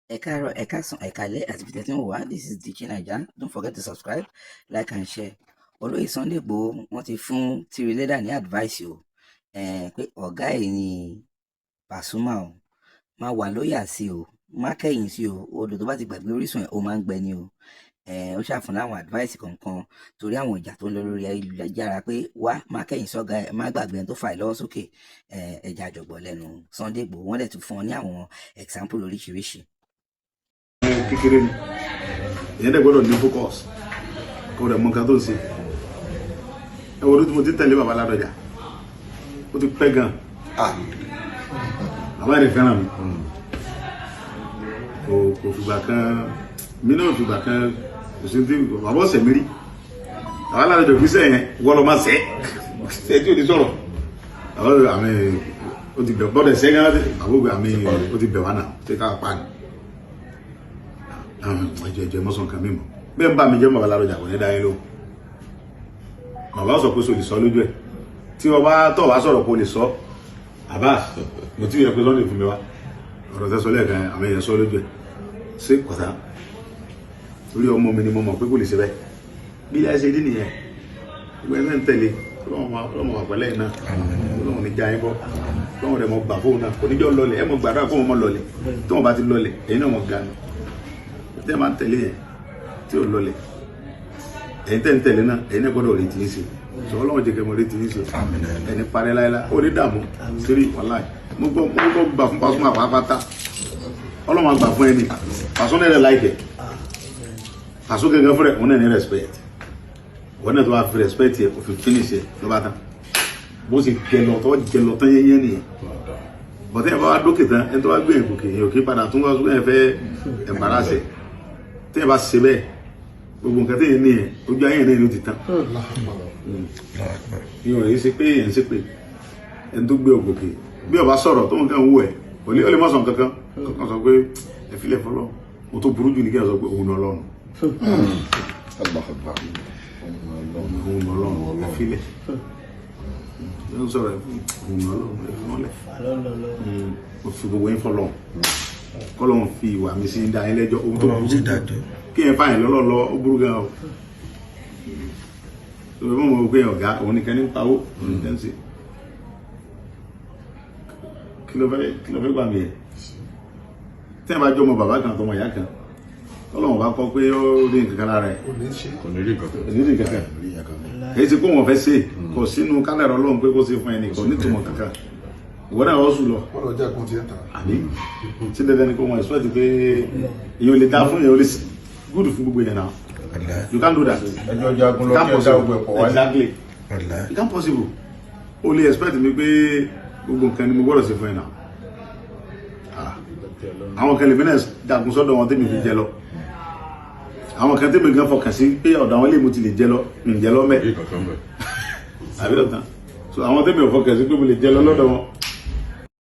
Ẹ káàárọ̀, ẹ káàsán, ẹ káalẹ́ àti ibi tẹ́ tí ń wò wá. This is Dj Naija. Don't forget to subscribe, like and share. Olóyè Sunday Igboho wọ́n ti fún Tìrìlẹ́dà ní advice o pé ọ̀gá ẹ̀ ní Pasuma o, máa wà lóyà sí o, má kẹ́yìn sí o, odò tó bá ti gbàgbé orísun ẹ̀ ó máa ń gbẹ ni o. Ó ṣàfún láwọn advice kankan torí àwọn ìjà tó ń lọ lórí ayélujára pé wá má kẹ́yìn sọ́gá ẹ̀, má gbàgbé ẹni tó fà ẹ́ lọ́wọ́ sókè. Ẹja àjọ̀gbọ̀n lẹ́nu Sunday Igboho wọ́n dẹ̀ tún fún ọ ní àwọn example oríṣiríṣi. Kékeré ni ìyẹn dẹ̀ gbọ́dọ̀ ní focus kó rẹ̀ mọ nǹkan tó ń ṣe. Ẹ wo ló tí mo ti tẹ̀lé bàbá Ládọjà ó ti pẹ́ gan. Bàbá rẹ̀ fẹ́ràn mi kò fìgbà kan mí náà fìgbà kan kò sí ti bàbá ọ̀sẹ̀ mi rí. Bàbá Ládọjà fi sẹ́yìn wọ́n lọ máa sẹ́ ẹ tí ò ní sọ̀rọ̀. Bàbá àmì ó ti bẹ̀ bọ́dẹ̀ sẹ́ gan àbúgbò àmì ó ti bẹ̀ wá náà ṣé ká pa ni. Ẹjẹ mọ́sán kan mímọ̀ bẹ́ẹ̀ ń bá mi jẹ́ bàbá Ládọjà kò ní dáyé ló bàbá sọ pé so lè sọ lójú ẹ̀ tí wọ́n bá tọ̀ wá sọ̀rọ̀ kó lè sọ àbá mo tí yẹ pé Sunday fún mi wá ọ̀rọ̀ tẹ́ sọ lẹ́ẹ̀kan àmì ẹ̀yẹ sọ lójú ẹ̀ ṣé kọ̀tà orí ọmọ mi ni mo mọ̀ pé kò lè ṣe bẹ́ẹ̀ bí ilé ẹsẹ̀ dí nìyẹn gbogbo ẹgbẹ́ ń tẹ̀lé ọlọ́mọ àpẹẹlẹ náà ọlọ́mọ ní já yín bọ́ ọlọ́mọ rẹ̀ mọ gbà fóun náà kò níjọ́ lọlẹ̀ ẹ mọ gbàdúrà fóun mọ lọlẹ̀ tí wọ́n bá ti lọlẹ̀ èyí náà mọ ga ni tẹ́ máa ń tẹ̀lé yẹn tí ò lọlẹ̀ ẹ̀yin tẹ́ ń tẹ̀lé náà ẹ̀yin náà gbọ́dọ̀ rí tìí ṣe sọ ọlọ́run jẹ́ kẹ́ mọ̀ rí tìí ṣe ẹni parẹ́ láyélá ó ní dààmú torí wàláì mo gbọ́ gbà fún Pasuma pàápàá ọlọ́run àgbà fún ẹni Pasuma rẹ̀ láìpẹ́ Pasuma gẹ́gẹ́ fún rẹ̀ òun náà ní respect wọ́n náà tó bá fi respect yẹ òfin finish yẹ ló bá tán bó ṣe jẹlọ tán yẹnyẹn nìyẹn bọ̀tẹ́ ẹ̀ bá wá dókè tán ẹni tó bá gbé ìgòkè èèyàn kì í padà tún wá sókè ẹ̀ fẹ́ ẹ̀mbárasẹ̀ tí ẹ bá ṣe bẹ́ẹ̀ gbogbo nǹkan tí yẹn ní ẹ̀ ojú ayé náà ló ti tán ìyẹn rẹ̀ ṣe pé èèyàn ṣe pé ẹni tó gbé ògòkè bí ọba sọ̀rọ̀ tó nǹkan wù ẹ̀ ó lè má sọ kankan sọ pé ẹ filẹ̀ fọlọ́ mo tó burú jù ní kí ẹ sọ pé òun Ọlọ́run òun Ọlọ́run ẹ filẹ̀ ń sọ̀rọ̀ òun Ọlọ́run ẹ fi mọ́lẹ̀ mo fi gbogbo yín fọlọ́ kọ́lọ́run fi ìwà mi sí dá yín lẹ́jọ́ ohun tó burú kí ẹ fáyìn lọ́lọ́lọ́ ó burú gan o ìwé mọ̀ pé ọ̀gá òun nìkan ní pawó òun nìkan sí kí ló fẹ́ gbà mí ẹ̀ tí ẹ bá jọ ọmọ bàbá kan tọmọ ìyá kan kọ́lọ́run bá kọ́ pé ó rí nǹkan kan lára ẹ̀ kò ní rí kankan èyí ti kó wọn fẹ́ ṣe kò sínú kálẹ̀rọ Ọlọ́run pé kó ṣe fún ẹnì kan nítumọ̀ kankan ìwọ náà wọ́n sùn lọ àbí tí dandan ni kó wọn ẹ̀sọ́ ti pé èèyàn lè dá fún èèyàn lè gúdù fún gbogbo èèyàn náà you can't do that ẹjọ́ jagun lọ kí ẹ dá gbogbo ẹ̀pọ̀ wáyé exactly it can't possible o lè expect mi pé gbogbo nǹkan ni mo gbọ́dọ̀ ṣe fún ẹ̀ náà àwọn kan lè fi náà jagun sọ́dọ̀ wọn tẹ́mi fi jẹ lọ àwọn kan tẹ́mi gan fọkàn sí pé ọ̀dọ̀ àwọn ilé mo ti lè jẹ lọ mi jẹ lọ mẹ́ àbí lọ́tàn so àwọn tẹ́mi ò fọkàn sí pé mo lè jẹ lọ lọ́dọ̀ wọn